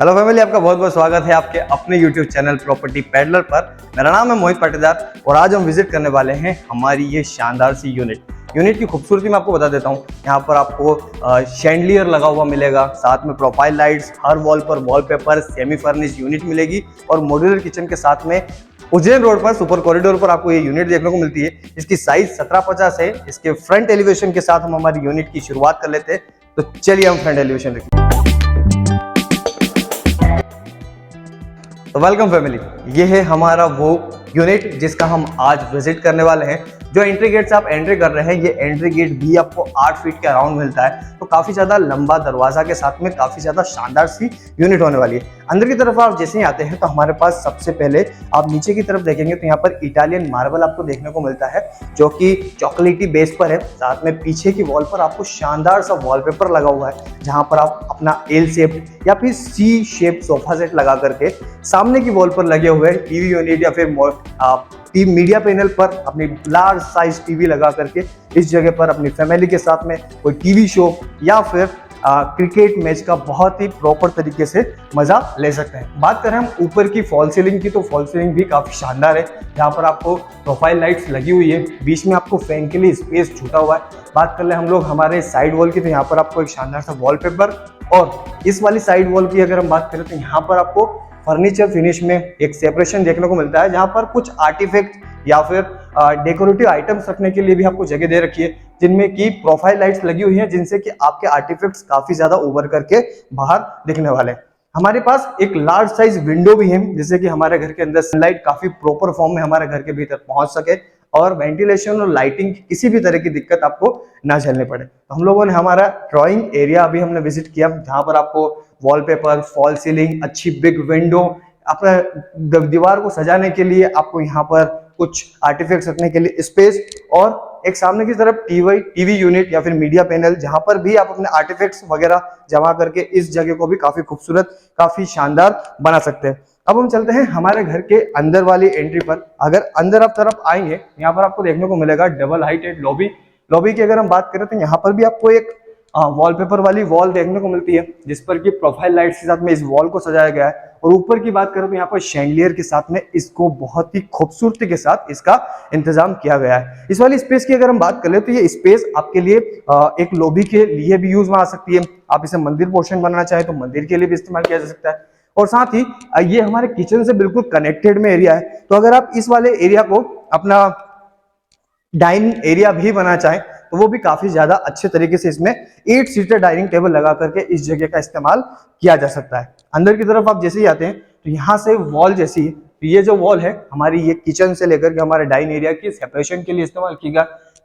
Hello family, आपका बहुत बहुत स्वागत है आपके अपने यूट्यूब चैनल प्रॉपर्टी पैडलर पर। मेरा नाम है मोहित पाटीदार और आज हम विजिट करने वाले हैं हमारी ये शानदार सी यूनिट की खूबसूरती मैं आपको बता देता हूँ। यहाँ पर आपको शैंडलियर लगा हुआ मिलेगा, साथ में प्रोफाइल लाइट्स, हर वॉल पर वॉलपेपर, सेमी फर्निश यूनिट मिलेगी और मॉड्यूलर किचन के साथ में उज्जैन रोड पर सुपर कॉरिडोर पर आपको ये यूनिट देखने को मिलती है। इसकी साइज 1750 है। इसके फ्रंट एलिवेशन के साथ हम हमारी यूनिट की शुरुआत कर लेते हैं। तो चलिए हम फ्रंट एलिवेशन देखते हैं। तो वेलकम फैमिली, ये है हमारा वो यूनिट जिसका हम आज विजिट करने वाले हैं। जो एंट्री गेट से आप एंट्री कर रहे हैं, ये एंट्री गेट भी आपको 8 फीट के अराउंड मिलता है। तो काफी ज्यादा लंबा दरवाजा के साथ में काफी ज्यादा शानदार सी यूनिट होने वाली है। अंदर की तरफ आप जैसे ही आते हैं तो हमारे पास सबसे पहले आप नीचे की तरफ देखेंगे तो यहाँ पर इटालियन मार्बल आपको देखने को मिलता है, जो कि चॉकलेटी बेस पर है। साथ में पीछे की वॉल पर आपको शानदार सा वॉलपेपर लगा हुआ है, जहां पर आप अपना एल शेप या फिर सी शेप सोफा सेट लगा करके सामने की वॉल पर लगे हुए टीवी यूनिट या फिर मीडिया पैनल पर अपनी लार्ज साइज टीवी लगा करके इस जगह पर अपनी फैमिली के साथ में कोई टीवी शो या फिर क्रिकेट मैच का बहुत ही प्रॉपर तरीके से मजा ले सकते हैं। बात करें हम ऊपर की फॉल सीलिंग की, तो फॉल सीलिंग भी काफी शानदार है। यहाँ पर आपको प्रोफाइल लाइट्स लगी हुई है, बीच में आपको फैन के लिए स्पेस छूटा हुआ है। बात कर ले हम लोग हमारे साइड वॉल की, तो यहाँ पर आपको एक शानदार सा वॉलपेपर, और इस वाली साइड वॉल की अगर हम बात करें तो यहाँ पर आपको फर्नीचर फिनिश में एक सेपरेशन देखने को मिलता है, जहां पर कुछ आर्टिफैक्ट या फिर डेकोरेटिव आइटम्स रखने के लिए भी आपको जगह दे रखी है, जिनमें की प्रोफाइल लाइट्स लगी हुई हैं, जिनसे कि आपके आर्टिफैक्ट्स काफी ज्यादा उभर करके बाहर दिखने वाले हैं। हमारे पास एक लार्ज साइज विंडो भी है, जिससे कि हमारे घर के अंदर सनलाइट काफी प्रॉपर फॉर्म में हमारे घर के भीतर पहुंच सके और वेंटिलेशन और लाइटिंग की किसी भी तरह की दिक्कत आपको ना झेलने पड़े। तो हम लोगों ने हमारा ड्राइंग एरिया अभी हमने विजिट किया, जहां पर आपको वॉलपेपर, फॉल सीलिंग, अच्छी बिग विंडो, अपने दीवार को सजाने के लिए आपको यहाँ पर कुछ आर्टिफैक्ट्स रखने के लिए स्पेस, और एक सामने की तरफ टीवी यूनिट या फिर मीडिया पैनल, जहां पर भी आप अपने आर्टिफैक्ट्स वगैरह जमा करके इस जगह को भी काफी खूबसूरत, काफी शानदार बना सकते हैं। अब हम चलते हैं हमारे घर के अंदर वाली एंट्री पर। अगर अंदर आप तरफ आएंगे, यहाँ पर आपको देखने को मिलेगा डबल हाइटेड लॉबी की अगर हम बात करें तो यहाँ पर भी आपको एक वॉलपेपर वाली वॉल देखने को मिलती है, जिस पर की प्रोफाइल लाइट्स के साथ में इस वॉल को सजाया गया है। और ऊपर की बात करें तो यहाँ पर शैंडलियर के साथ में इसको बहुत ही खूबसूरती के साथ इसका इंतजाम किया गया है। इस वाली स्पेस की अगर हम बात करें तो ये स्पेस आपके लिए एक लॉबी के लिए भी यूज में आ सकती है। आप इसे मंदिर पोर्शन बनाना चाहे तो मंदिर के लिए भी इस्तेमाल किया जा सकता है। और साथ ही ये हमारे किचन से बिल्कुल कनेक्टेड में एरिया है, तो अगर आप इस वाले एरिया को अपना डाइनिंग एरिया भी बनाना चाहें तो वो भी काफी ज्यादा अच्छे तरीके से इसमें 8 सीटर डाइनिंग टेबल लगा करके इस जगह का इस्तेमाल किया जा सकता है। अंदर की तरफ आप जैसे ही आते हैं तो यहाँ से वॉल जैसी, तो ये जो वॉल है हमारी, ये किचन से लेकर के हमारे डाइनिंग एरिया की सेपरेशन के लिए इस्तेमाल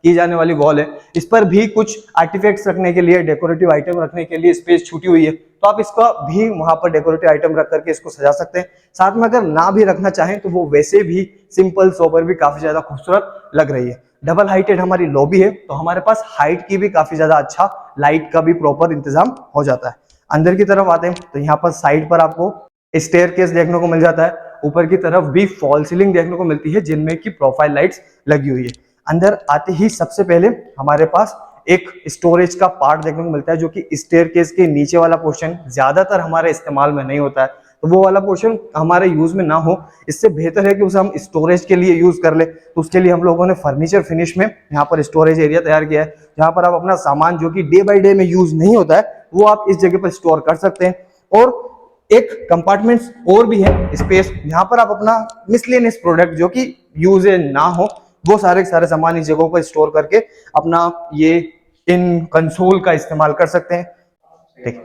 की जाने वाली वॉल है। इस पर भी कुछ आर्टिफैक्ट्स रखने के लिए, डेकोरेटिव आइटम रखने के लिए स्पेस छूटी हुई है, तो आप इसका भी वहां पर डेकोरेटिव आइटम रख करके इसको सजा सकते हैं। साथ में अगर ना भी रखना चाहें तो वो वैसे भी सिंपल सोबर भी काफी ज्यादा खूबसूरत लग रही है। डबल हाइटेड हमारी लॉबी है, तो हमारे पास हाइट की भी काफी ज्यादा अच्छा, लाइट का भी प्रॉपर इंतजाम हो जाता है। अंदर की तरफ आते हैं तो यहाँ पर साइड पर आपको स्टेयरकेस देखने को मिल जाता है। ऊपर की तरफ भी फॉल सीलिंग देखने को मिलती है, जिनमें की प्रोफाइल लाइट्स लगी हुई है। अंदर आते ही सबसे पहले हमारे पास एक स्टोरेज का पार्ट देखने को मिलता है, जो कि स्टेयरकेस के नीचे वाला पोर्शन ज्यादातर हमारे इस्तेमाल में नहीं होता है, तो वो वाला पोर्शन हमारे यूज में ना हो। इससे बेहतर है कि उसे हम स्टोरेज के लिए यूज कर ले। तो उसके लिए हम लोगों ने फर्नीचर फिनिश में यहाँ पर स्टोरेज एरिया तैयार किया है, जहां पर आप अपना सामान जो कि डे बाय डे में यूज नहीं होता है वो आप इस जगह पर स्टोर कर सकते हैं। और एक कंपार्टमेंट्स और भी है स्पेस, यहाँ पर आप अपना मिसलेनियस प्रोडक्ट जो कि यूज ना हो वो सारे सामान इस जगहों पर स्टोर करके अपना ये इन कंसोल का इस्तेमाल कर सकते हैं। ठीक,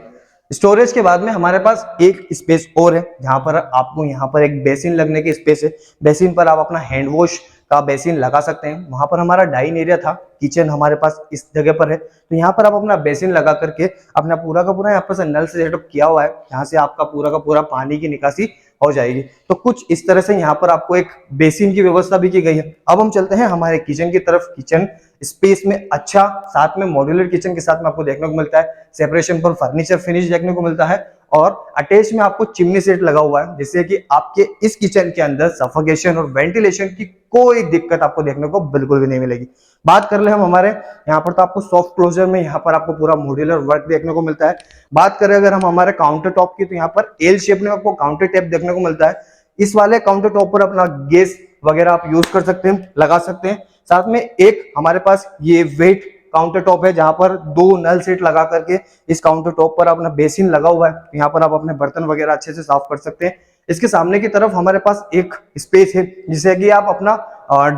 स्टोरेज के बाद में हमारे पास एक स्पेस और है, जहां पर आपको यहाँ पर एक बेसिन लगने की स्पेस है। बेसिन पर आप अपना हैंड वॉश का बेसिन लगा सकते हैं। वहां पर हमारा डाइन एरिया था, किचन हमारे पास इस जगह पर है, तो यहाँ पर आप अपना बेसिन लगा करके अपना पूरा का पूरा यहाँ पर नल से सेटअप किया हुआ है, यहाँ से आपका पूरा का पूरा पानी की निकासी हो जाएगी। तो कुछ इस तरह से यहाँ पर आपको एक बेसिन की व्यवस्था भी की गई है। अब हम चलते हैं हमारे किचन की तरफ। किचन स्पेस में अच्छा, साथ में मॉड्यूलर किचन के साथ में आपको देखने को मिलता है। सेपरेशन पर फर्नीचर फिनिश देखने को मिलता है, और अटैच में आपको चिमनी सेट लगा हुआ है, जिससे कि आपके इस किचन के अंदर सफोकेशन और वेंटिलेशन की कोई दिक्कत आपको देखने को बिल्कुल भी नहीं मिलेगी। बात कर ले हम हमारे यहाँ पर, तो आपको सॉफ्ट क्लोजर में यहाँ पर आपको पूरा मॉड्यूलर वर्क देखने को मिलता है। बात करें अगर हम हमारे काउंटर टॉप की, तो यहाँ पर एल शेप में आपको काउंटर टैप देखने को मिलता है। इस वाले काउंटर टॉप पर अपना गैस वगैरह आप यूज कर सकते हैं, लगा सकते हैं। साथ में एक हमारे पास ये वेट काउंटर टॉप है, जहां पर 2 नल सेट लगा करके इस काउंटर टॉप पर अपना बेसिन लगा हुआ है। यहाँ पर आप अपने बर्तन वगैरह अच्छे से साफ कर सकते हैं। इसके सामने की तरफ हमारे पास एक स्पेस है, जिससे कि आप अपना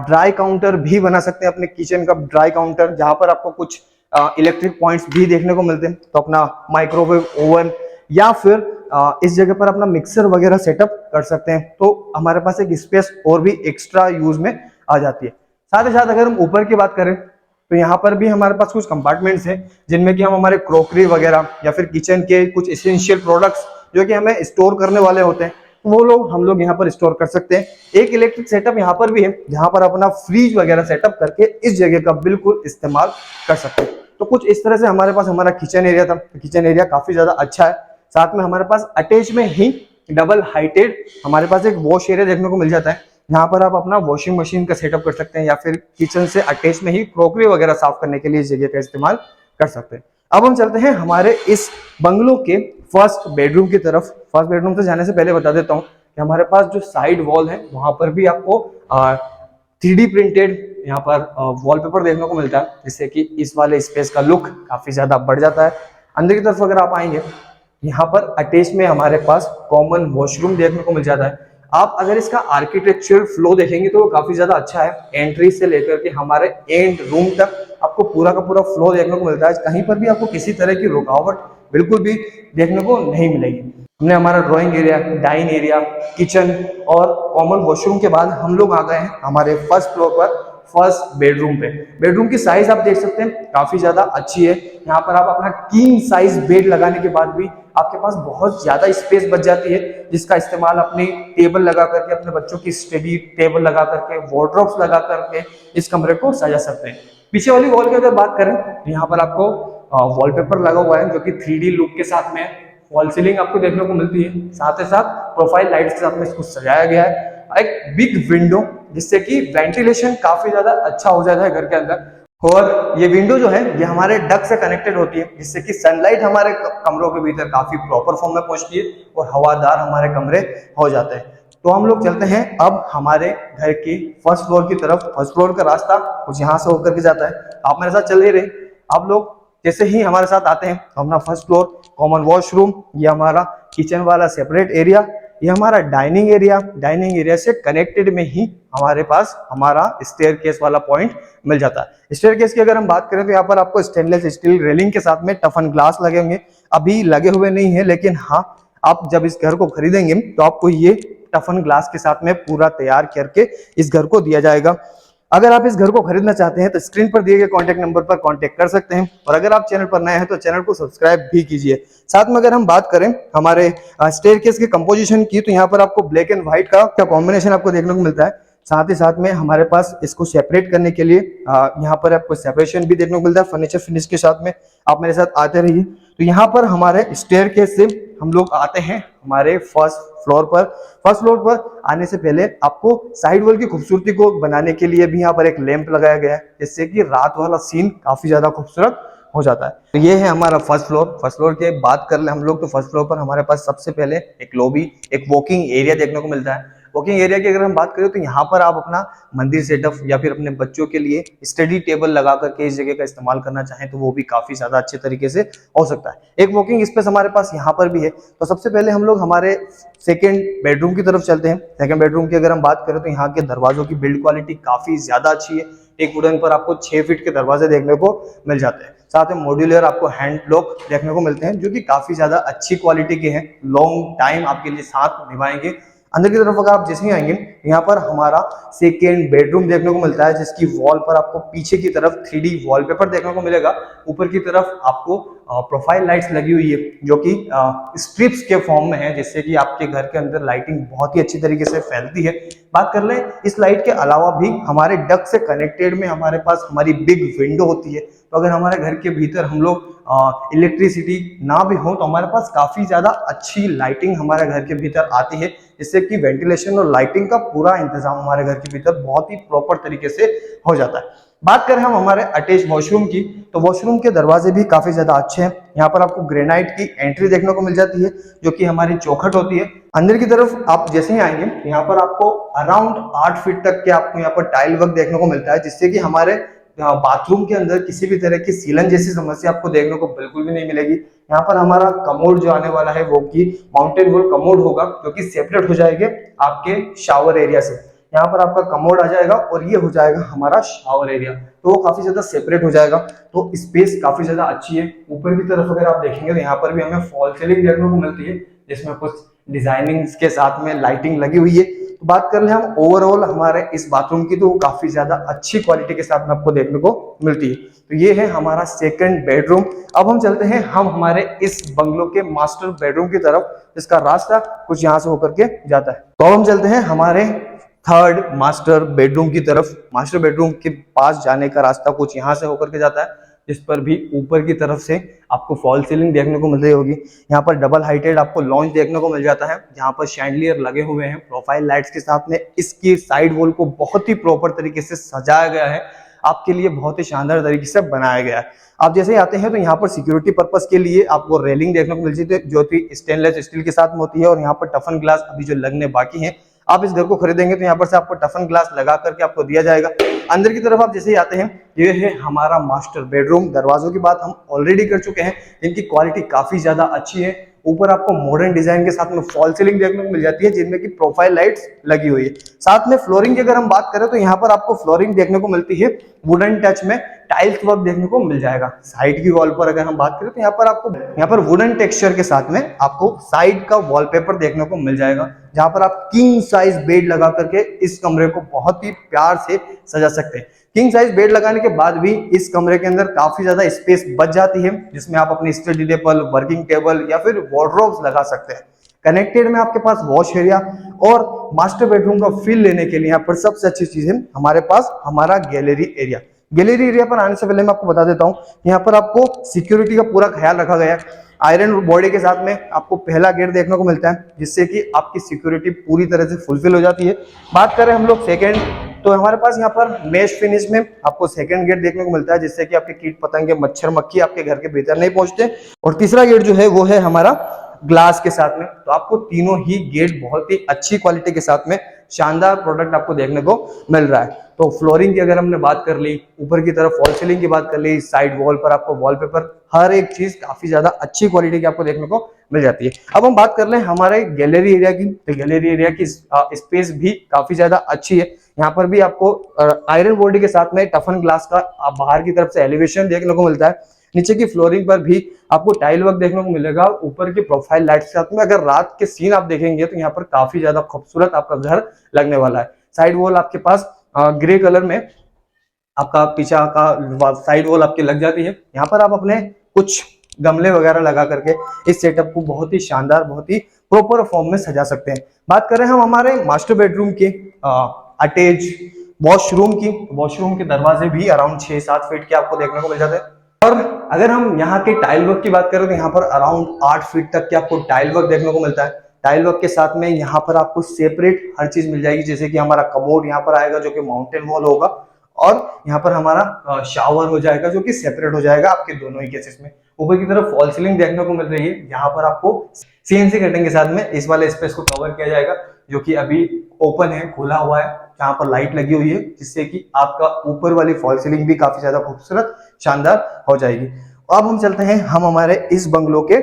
ड्राई काउंटर भी बना सकते हैं, अपने किचन का ड्राई काउंटर, जहां पर आपको कुछ इलेक्ट्रिक पॉइंट्स भी देखने को मिलते हैं। तो अपना माइक्रोवेव ओवन या फिर इस जगह पर अपना मिक्सर वगैरह सेटअप कर सकते हैं। तो हमारे पास एक स्पेस और भी एक्स्ट्रा यूज में आ जाती है। साथ ही साथ अगर हम ऊपर की बात करें, तो यहाँ पर भी हमारे पास कुछ कंपार्टमेंट्स हैं, जिनमें कि हम हमारे क्रॉकरी वगैरह या फिर किचन के कुछ एसेंशियल प्रोडक्ट्स जो कि हमें स्टोर करने वाले होते हैं, वो लोग हम लोग यहाँ पर स्टोर कर सकते हैं। एक इलेक्ट्रिक सेटअप यहाँ पर भी है, जहां पर अपना फ्रीज वगैरह सेटअप करके इस जगह का बिल्कुल इस्तेमाल कर सकते हैं। तो कुछ इस तरह से हमारे पास हमारा किचन एरिया था। किचन एरिया काफी ज्यादा अच्छा है। साथ में हमारे पास अटैच में ही डबल हाइटेड हमारे पास एक वॉश एरिया देखने को मिल जाता है, यहाँ पर आप अपना वॉशिंग मशीन का सेटअप कर सकते हैं, या फिर किचन से अटैच में ही क्रॉकरी वगैरह साफ करने के लिए इस जगह का इस्तेमाल कर सकते हैं। अब हम चलते हैं हमारे इस बंगलो के फर्स्ट बेडरूम की तरफ। फर्स्ट बेडरूम से जाने से पहले बता देता हूँ कि हमारे पास जो साइड वॉल है, वहां पर भी आपको 3D प्रिंटेड यहाँ पर वॉलपेपर देखने को मिलता है, जिससे कि इस वाले स्पेस का लुक काफी ज्यादा बढ़ जाता है। अंदर की तरफ अगर आप आएंगे, यहाँ पर अटैच में हमारे पास कॉमन वॉशरूम देखने को मिल जाता है। आप अगर इसका आर्किटेक्चरल फ्लो देखेंगे तो वो काफी ज्यादा अच्छा है। एंट्री से लेकर के हमारे एंड रूम तक आपको पूरा का पूरा फ्लो देखने को मिलता है। कहीं पर भी आपको किसी तरह की रुकावट बिल्कुल भी देखने को नहीं मिलेगी। हमने हमारा drawing area, dining area, kitchen और कॉमन वॉशरूम के बाद हम लोग आ गए हैं हमारे फर्स्ट फ्लोर पर, फर्स्ट बेडरूम पे। बेडरूम की साइज आप देख सकते हैं काफी ज्यादा अच्छी है। यहाँ पर आप अपना किंग साइज बेड लगाने के बाद भी आपके पास बहुत ज्यादा स्पेस बच जाती है, जिसका इस्तेमाल अपनी टेबल लगा करके, अपने बच्चों की स्टडी टेबल लगा करके, वार्डरोब्स लगा करके इस कमरे को सजा सकते हैं। पीछे वाली वॉल की अगर बात करें, तो यहाँ पर आपको वॉलपेपर लगा हुआ है, जो कि 3D लुक के साथ में है। फॉल सीलिंग आपको देखने को मिलती है, साथ ही साथ प्रोफाइल लाइट्स के साथ में इसको सजाया गया है। एक बिग विंडो, जिससे कि वेंटिलेशन काफी ज्यादा अच्छा हो जाता है घर के अंदर। और ये विंडो जो है ये हमारे डक्ट से कनेक्टेड होती है, जिससे कि सनलाइट हमारे कमरों के भीतर काफी प्रॉपर फॉर्म में पहुंचती है और हवादार हमारे कमरे हो जाते हैं। तो हम लोग चलते हैं अब हमारे घर की फर्स्ट फ्लोर की तरफ। फर्स्ट फ्लोर का रास्ता कुछ यहाँ से होकर के जाता है। आप मेरे साथ चल ही रहे। आप लोग जैसे ही हमारे साथ आते हैं, तो अपना फर्स्ट फ्लोर, कॉमन वॉशरूम, ये हमारा किचन वाला सेपरेट एरिया, ये हमारा डाइनिंग एरिया। डाइनिंग एरिया से कनेक्टेड में ही हमारे पास हमारा स्टेयरकेस वाला पॉइंट मिल जाता है। स्टेयरकेस की अगर हम बात करें, तो यहाँ पर आपको स्टेनलेस स्टील रेलिंग के साथ में टफन ग्लास लगे होंगे। अभी लगे हुए नहीं है, लेकिन हाँ, आप जब इस घर को खरीदेंगे तो आपको ये टफन ग्लास के साथ में पूरा तैयार करके इस घर को दिया जाएगा। अगर आप इस घर को खरीदना चाहते हैं तो स्क्रीन पर दिए गए कॉन्टैक्ट नंबर पर कॉन्टैक्ट कर सकते हैं। और अगर आप चैनल पर नए हैं तो चैनल को सब्सक्राइब भी कीजिए। साथ में अगर हम बात करें हमारे स्टेयरकेस के कंपोजिशन की, तो यहाँ पर आपको ब्लैक एंड व्हाइट का कॉम्बिनेशन आपको देखने को मिलता है। साथ ही साथ में हमारे पास इसको सेपरेट करने के लिए यहाँ पर आपको सेपरेशन भी देखने को मिलता है फर्नीचर फिनिश के साथ में। आप मेरे साथ आते रहिए। तो यहाँ पर हमारे स्टेयरकेस से हम लोग आते हैं हमारे फर्स्ट फ्लोर पर। फर्स्ट फ्लोर पर आने से पहले आपको साइड वॉल की खूबसूरती को बनाने के लिए भी यहाँ पर एक लैंप लगाया गया है, जिससे कि रात वाला सीन काफी ज्यादा खूबसूरत हो जाता है। तो ये है हमारा फर्स्ट फ्लोर। फर्स्ट फ्लोर की बात कर ले हम लोग, तो फर्स्ट फ्लोर पर हमारे पास सबसे पहले एक लॉबी, एक वॉकिंग एरिया देखने को मिलता है। वॉकिंग एरिया की अगर हम बात करें, तो यहाँ पर आप अपना मंदिर सेटअप या फिर अपने बच्चों के लिए स्टडी टेबल लगा करके इस जगह का इस्तेमाल करना चाहें तो वो भी काफी ज्यादा अच्छे तरीके से हो सकता है। एक वॉकिंग स्पेस हमारे पास यहाँ पर भी है। तो सबसे पहले हम लोग हमारे सेकेंड बेडरूम की तरफ चलते हैं। सेकेंड बेडरूम की अगर हम बात करें, तो यहाँ के दरवाजों की बिल्ड क्वालिटी काफी ज्यादा अच्छी है। एक वुडन पर आपको 6 फीट के दरवाजे देखने को मिल जाते हैं। साथ में मॉड्यूलर आपको हैंड लॉक देखने को मिलते हैं, जो कि काफी ज्यादा अच्छी क्वालिटी के हैं, लॉन्ग टाइम आपके लिए साथ निभाएंगे। अंदर की तरफ अगर आप जैसे ही आएंगे, यहाँ पर हमारा सेकेंड बेडरूम देखने को मिलता है, जिसकी वॉल पर आपको पीछे की तरफ 3D वॉलपेपर देखने को मिलेगा। ऊपर की तरफ आपको प्रोफाइल लाइट्स लगी हुई है, जो कि स्ट्रिप्स के फॉर्म में है, जिससे कि आपके घर के अंदर लाइटिंग बहुत ही अच्छी तरीके से फैलती है। बात कर लें इस लाइट के अलावा भी हमारे डक्ट से कनेक्टेड में हमारे पास हमारी बिग विंडो होती है। तो अगर हमारे घर के भीतर हम लोग इलेक्ट्रिसिटी ना भी हो तो हमारे पास काफी ज्यादा अच्छी लाइटिंग हमारे घर के भीतर आती है, जिससे कि वेंटिलेशन और लाइटिंग का पूरा इंतजाम हमारे घर के भीतर बहुत ही प्रॉपर तरीके से हो जाता है। बात करें हम हमारे अटैच वॉशरूम की, तो वॉशरूम के दरवाजे भी काफी ज्यादा अच्छे हैं। यहाँ पर आपको ग्रेनाइट की एंट्री देखने को मिल जाती है, जो कि हमारी चौखट होती है। अंदर की तरफ आप जैसे ही आएंगे, यहाँ पर आपको अराउंड 8 फीट तक के आपको यहाँ पर टाइल वर्क देखने को मिलता है, जिससे कि हमारे बाथरूम के अंदर किसी भी तरह की सीलन जैसी समस्या आपको देखने को बिल्कुल भी नहीं मिलेगी। यहाँ पर हमारा कमोड जो आने वाला है वो की माउंटेन वॉल कमोड होगा, जो कि सेपरेट हो जाएंगे आपके शावर एरिया से। यहाँ पर आपका कमोड आ जाएगा और ये हो जाएगा हमारा शावर एरिया, तो वो काफी ज्यादा सेपरेट हो जाएगा, तो स्पेस काफी ज्यादा अच्छी है। ऊपर की तरफ अगर आप देखेंगे तो यहाँ पर भी हमें फॉल सीलिंग देखने को मिलती है, जिसमें कुछ डिजाइनिंग के साथ में लाइटिंग लगी हुई है। तो बात कर ले हम ओवरऑल हमारे इस बाथरूम की, तो वो काफी ज्यादा अच्छी क्वालिटी के साथ में आपको देखने को मिलती है। तो ये है हमारा सेकंड बेडरूम। अब हम चलते हैं हम हमारे इस बंगलो के मास्टर बेडरूम की तरफ, जिसका रास्ता कुछ यहाँ से होकर के जाता है। तो अब हम चलते हैं हमारे थर्ड मास्टर बेडरूम की तरफ। मास्टर बेडरूम के पास जाने का रास्ता कुछ यहाँ से होकर के जाता है, जिस पर भी ऊपर की तरफ से आपको फॉल सीलिंग देखने को मिल रही होगी। यहाँ पर डबल हाइटेड आपको लॉन्च देखने को मिल जाता है, जहाँ पर शैंडलियर लगे हुए हैं प्रोफाइल लाइट्स के साथ में। इसकी साइड वॉल को बहुत ही प्रॉपर तरीके से सजाया गया है, आपके लिए बहुत ही शानदार तरीके से बनाया गया है। आप जैसे ही आते हैं तो यहाँ पर सिक्योरिटी पर्पस के लिए आपको रेलिंग देखने को मिल जाती है, जो कि स्टेनलेस स्टील के साथ में होती है। और यहाँ पर टफन ग्लास अभी जो लगने बाकी है, आप इस घर को खरीदेंगे तो यहाँ पर से आपको टफन ग्लास लगा करके आपको दिया जाएगा। अंदर की तरफ आप जैसे ही आते हैं, ये है हमारा मास्टर बेडरूम। दरवाजों की बात हम ऑलरेडी कर चुके हैं, इनकी क्वालिटी काफी ज्यादा अच्छी है। ऊपर आपको मॉडर्न डिजाइन के साथ में फॉल सीलिंग देखने को मिल जाती है, जिनमें की प्रोफाइल लाइट्स लगी हुई है। साथ में फ्लोरिंग की अगर हम बात करें तो यहाँ पर आपको फ्लोरिंग देखने को मिलती है वुडन टच में, टाइल्स वर्क देखने को मिल जाएगा। साइड की वॉल पर अगर हम बात करें तो यहाँ पर वुडन टेक्सचर के साथ में आपको साइड का वॉलपेपर देखने को मिल जाएगा, जहां पर आप किंग साइज बेड लगा करके इस कमरे को बहुत ही प्यार से सजा सकते हैं। किंग साइज बेड लगाने के बाद भी इस कमरे के अंदर काफी ज्यादा स्पेस बच जाती है, जिसमें आप अपनी स्टडी टेबल, वर्किंग टेबल या फिर वार्डरोब्स लगा सकते हैं। कनेक्टेड में आपके पास वॉश एरिया और मास्टर बेडरूम का फील लेने के लिए यहाँ पर सबसे अच्छी चीज है हमारे पास हमारा गैलरी एरिया। गैलरी एरिया पर आने से पहले मैं आपको बता देता हूँ, यहाँ पर आपको सिक्योरिटी का पूरा ख्याल रखा गया है। आयरन बॉडी के साथ में आपको पहला गेट देखने को मिलता है, जिससे कि आपकी सिक्योरिटी पूरी तरह से फुलफिल हो जाती है। बात करें हम लोग सेकेंड, तो हमारे पास यहाँ पर मैश फिनिश में आपको सेकंड गेट देखने को मिलता है, जिससे कि आपके कीट पतंगे, मच्छर मक्खी आपके घर के भीतर नहीं पहुंचते। और तीसरा गेट जो है वो है हमारा ग्लास के साथ में। तो आपको तीनों ही गेट बहुत ही अच्छी क्वालिटी के साथ में शानदार प्रोडक्ट आपको देखने को मिल रहा है। तो फ्लोरिंग की अगर हमने बात कर ली, ऊपर की तरफ फॉल सीलिंग की बात कर ली, साइड वॉल पर आपको वॉलपेपर, हर एक चीज काफी ज्यादा अच्छी क्वालिटी की आपको देखने को मिल जाती है। अब हम बात कर ले हमारे गैलरी एरिया की, तो गैलरी एरिया की स्पेस भी काफी ज्यादा अच्छी है। यहाँ पर भी आपको आयरन बॉडी के साथ में टफन ग्लास का बाहर की तरफ से एलिवेशन देखने को मिलता है। नीचे की फ्लोरिंग पर भी आपको टाइल वर्क देखने को मिलेगा। ऊपर की प्रोफाइल लाइट के साथ में अगर रात के सीन आप देखेंगे तो यहाँ पर काफी ज्यादा खूबसूरत आपका घर लगने वाला है। साइड वॉल आपके पास ग्रे कलर में आपका पीछा का साइड वॉल आपकी लग जाती है। यहाँ पर आप अपने कुछ गमले वगैरह लगा करके इस सेटअप को बहुत ही शानदार, बहुत ही प्रॉपर फॉर्म में सजा सकते हैं। बात करें हम हमारे मास्टर बेडरूम के अटैच वॉशरूम की, वॉशरूम के दरवाजे भी अराउंड 6-7 फीट के आपको देखने को मिल जाते हैं। और अगर हम यहाँ के टाइल वर्क की बात करें तो यहाँ पर अराउंड 8 फीट तक के आपको टाइल वर्क देखने को मिलता है। टाइल वर्क के साथ में यहाँ पर आपको सेपरेट हर चीज मिल जाएगी, जैसे कि हमारा कमोड यहाँ पर आएगा जो कि माउंटेन वॉल होगा, और यहाँ पर हमारा शावर हो जाएगा जो कि सेपरेट हो जाएगा आपके दोनों ही केसेस में। ऊपर की तरफ फॉल सीलिंग देखने को मिल रही है, यहाँ पर आपको सीएनसी कटिंग के साथ में इस वाले स्पेस को कवर किया जाएगा, जो कि अभी ओपन है, खुला हुआ है, जहाँ पर लाइट लगी हुई है, जिससे कि आपका ऊपर वाली फॉल सीलिंग भी काफी ज्यादा खूबसूरत शानदार हो जाएगी। अब हम चलते हैं हम हमारे इस बंगलो के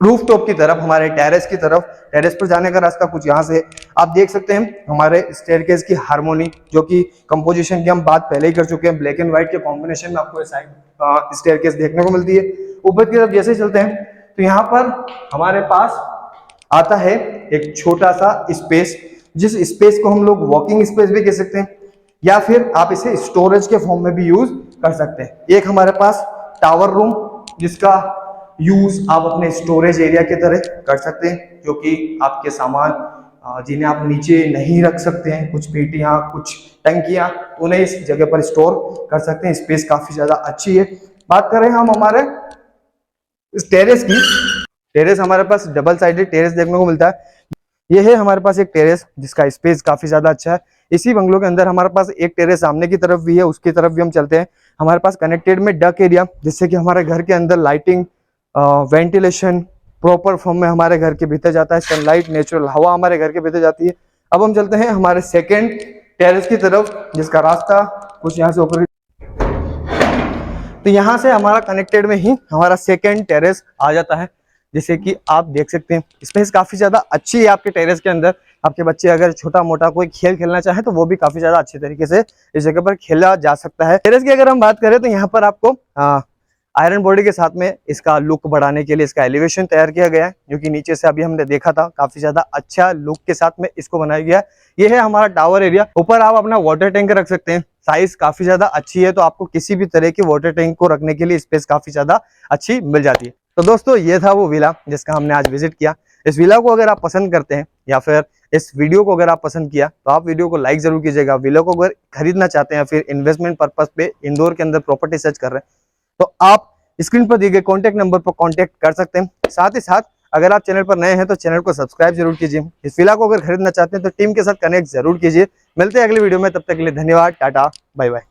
रूफ टॉप की तरफ, हमारे टेरेस की तरफ। टेरेस पर जाने का रास्ता कुछ यहाँ से आप देख सकते हैं। हमारे स्टेयरकेस की हार्मोनी, जो कि कंपोजिशन की हम बात पहले ही कर चुके हैं, ब्लैक एंड व्हाइट के कॉम्बिनेशन में आपको साइड स्टेयरकेस देखने को मिलती है। ऊपर की तरफ जैसे चलते हैं तो यहाँ पर हमारे पास आता है एक छोटा सा स्पेस, जिस स्पेस को हम लोग वॉकिंग स्पेस भी कह सकते हैं, या फिर आप इसे स्टोरेज के फॉर्म में भी यूज कर सकते हैं। एक हमारे पास टावर रूम, जिसका यूज आप अपने स्टोरेज एरिया की तरह कर सकते हैं, जो कि आपके सामान जिन्हें आप नीचे नहीं रख सकते हैं, कुछ पेटियां, कुछ टंकियां, उन्हें इस जगह पर स्टोर कर सकते हैं। स्पेस काफी ज्यादा अच्छी है। बात करें हम हमारे इस टेरेस की, टेरेस हमारे पास डबल साइडेड टेरेस देखने को मिलता है। ये है हमारे पास एक टेरेस जिसका स्पेस काफी ज्यादा अच्छा है। इसी बंगलो के अंदर हमारे पास एक टेरेस सामने की तरफ भी है, उसकी तरफ भी हम चलते हैं। हमारे पास कनेक्टेड में डक एरिया, जिससे कि हमारे घर के अंदर लाइटिंग, वेंटिलेशन प्रॉपर फॉर्म में हमारे घर के भीतर जाता है, सनलाइट नेचुरल हवा हमारे घर के भीतर जाती है। अब हम चलते हैं हमारे सेकेंड टेरेस की तरफ, जिसका रास्ता कुछ यहाँ से ऊपर, तो यहाँ से हमारा कनेक्टेड में ही हमारा सेकेंड टेरेस आ जाता है। जैसे कि आप देख सकते हैं स्पेस काफी ज्यादा अच्छी है आपके टेरेस के अंदर। आपके बच्चे अगर छोटा मोटा कोई खेल खेलना चाहे तो वो भी काफी ज्यादा अच्छे तरीके से इस जगह पर खेला जा सकता है। टेरेस की अगर हम बात करें तो यहाँ पर आपको आयरन बॉडी के साथ में इसका लुक बढ़ाने के लिए इसका एलिवेशन तैयार किया गया है, जो कि नीचे से अभी हमने देखा था काफी ज्यादा अच्छा लुक के साथ में इसको बनाया गया है। ये है हमारा टावर एरिया। ऊपर आप अपना वाटर टैंक रख सकते हैं, साइज काफी ज्यादा अच्छी है, तो आपको किसी भी तरह के वाटर टैंक को रखने के लिए स्पेस काफी ज्यादा अच्छी मिल जाती है। तो दोस्तों ये था वो विला जिसका हमने आज विजिट किया। इस विला को अगर आप पसंद करते हैं या फिर इस वीडियो को अगर आप पसंद किया तो आप वीडियो को लाइक जरूर कीजिएगा। विला को अगर खरीदना चाहते हैं फिर इन्वेस्टमेंट पर्पज पे इंदौर के अंदर प्रॉपर्टी सर्च कर रहे हैं तो आप स्क्रीन पर दिए गए कॉन्टैक्ट नंबर पर कॉन्टैक्ट कर सकते हैं। साथ ही साथ अगर आप चैनल पर नए हैं तो चैनल को सब्सक्राइब जरूर कीजिए। इस विला को अगर खरीदना चाहते हैं तो टीम के साथ कनेक्ट जरूर कीजिए। मिलते हैं अगली वीडियो में, तब तक के लिए धन्यवाद, टाटा बाय बाय।